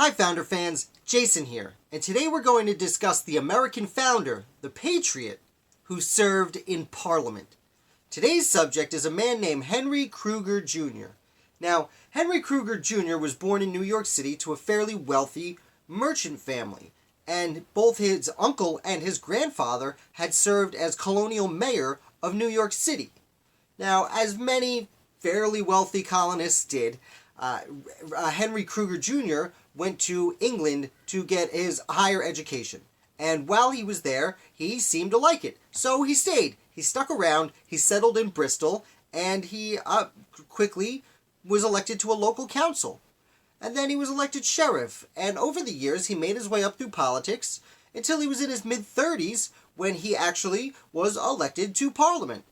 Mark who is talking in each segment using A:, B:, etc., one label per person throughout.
A: Hi Founder fans, Jason here, and today we're going to discuss the American founder, the Patriot, who served in Parliament. Today's subject is a man named Henry Cruger Jr. Now, Henry Cruger Jr. was born in New York City to a fairly wealthy merchant family, and both his uncle and his grandfather had served as colonial mayor of New York City. Now, as many fairly wealthy colonists did, Henry Cruger Jr. went to England to get his higher education. And while he was there, he seemed to like it. So he stayed. He stuck around, he settled in Bristol, and he quickly was elected to a local council. And then he was elected sheriff. And over the years, he made his way up through politics until he was in his mid-30s when he actually was elected to Parliament.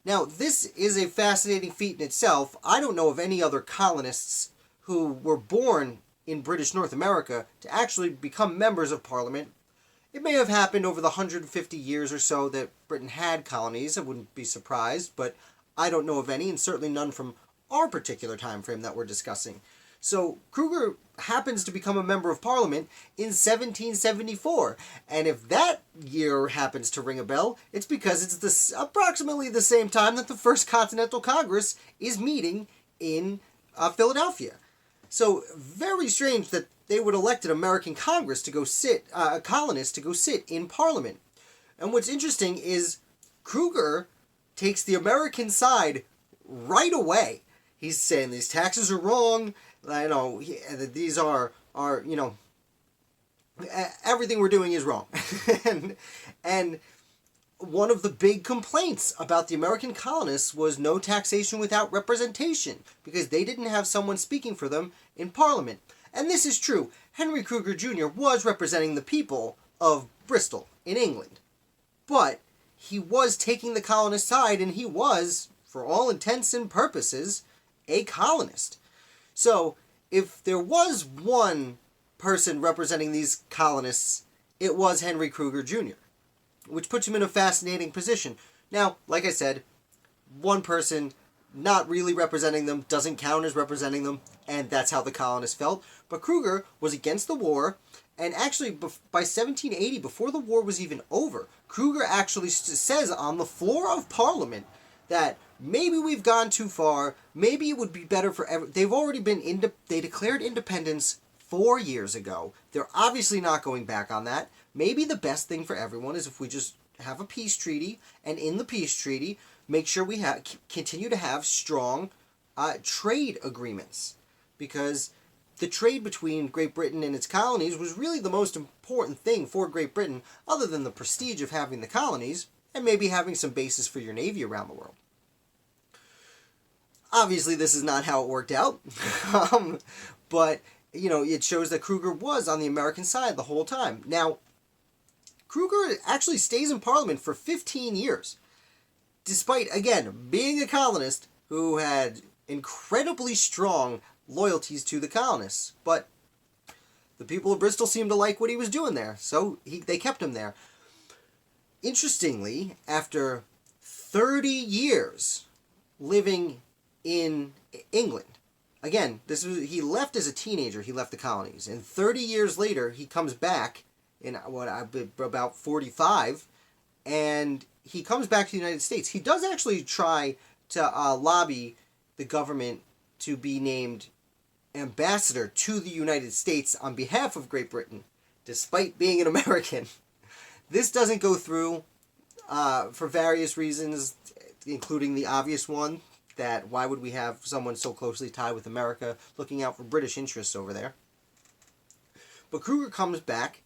A: Now, this is a fascinating feat in itself. I don't know of any other colonists who were born in British North America to actually become members of Parliament. It may have happened over the 150 years or so that Britain had colonies. I wouldn't be surprised, but I don't know of any, and certainly none from our particular time frame that we're discussing. So Cruger happens to become a member of Parliament in 1774, and if that year happens to ring a bell, it's because it's approximately the same time that the First Continental Congress is meeting in Philadelphia. So very strange that they would elect an American Congress to go sit, a colonist to go sit in Parliament. And what's interesting is Cruger takes the American side right away. He's saying these taxes are wrong. These are everything we're doing is wrong. and one of the big complaints about the American colonists was no taxation without representation, because they didn't have someone speaking for them in Parliament. And this is true. Henry Cruger Jr. was representing the people of Bristol in England. But he was taking the colonist side, and he was, for all intents and purposes, a colonist. So, if there was one person representing these colonists, it was Henry Cruger Jr., which puts him in a fascinating position. Now, like I said, one person not really representing them doesn't count as representing them, and that's how the colonists felt. But Cruger was against the war, and actually by 1780, before the war was even over, Cruger actually says on the floor of Parliament that maybe we've gone too far, maybe it would be better for they've already been, they declared independence 4 years ago. They're obviously not going back on that. Maybe the best thing for everyone is if we just have a peace treaty, and in the peace treaty, make sure we continue to have strong trade agreements. Because the trade between Great Britain and its colonies was really the most important thing for Great Britain, other than the prestige of having the colonies, and maybe having some bases for your navy around the world. Obviously, this is not how it worked out, but it shows that Cruger was on the American side the whole time. Now, Cruger actually stays in Parliament for 15 years, despite, again, being a colonist who had incredibly strong loyalties to the colonists. But the people of Bristol seemed to like what he was doing there, so they kept him there. Interestingly, after 30 years living in England, again, he left as a teenager, he left the colonies, and 30 years later, he comes back in about 45, and he comes back to the United States. He does actually try to lobby the government to be named ambassador to the United States on behalf of Great Britain, despite being an American. This doesn't go through for various reasons, including the obvious one, that why would we have someone so closely tied with America looking out for British interests over there? But Cruger comes back,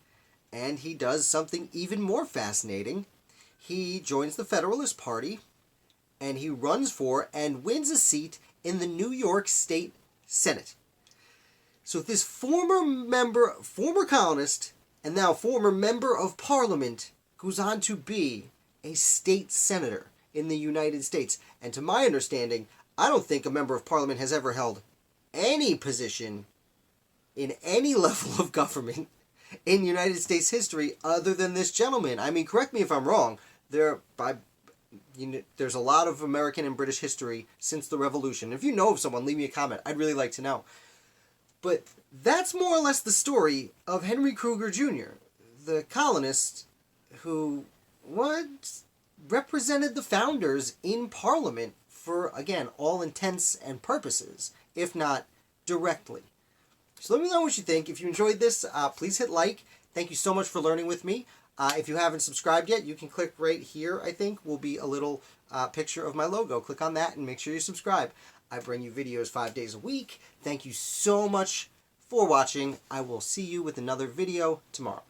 A: and he does something even more fascinating. He joins the Federalist Party, and he runs for and wins a seat in the New York State Senate. So this former colonist, and now former member of Parliament, goes on to be a state senator in the United States. And to my understanding, I don't think a member of Parliament has ever held any position in any level of government in United States history other than this gentleman. I mean, correct me if I'm wrong. There's a lot of American and British history since the Revolution. If you know of someone, leave me a comment. I'd really like to know. But That's more or less the story of Henry Cruger Jr., the colonist who represented the founders in Parliament for, again, all intents and purposes, if not directly. So let me know what you think. If you enjoyed this, please hit like. Thank you so much for learning with me. If you haven't subscribed yet, you can click right here, I think, will be a little picture of my logo. Click on that and make sure you subscribe. I bring you videos 5 days a week. Thank you so much for watching. I will see you with another video tomorrow.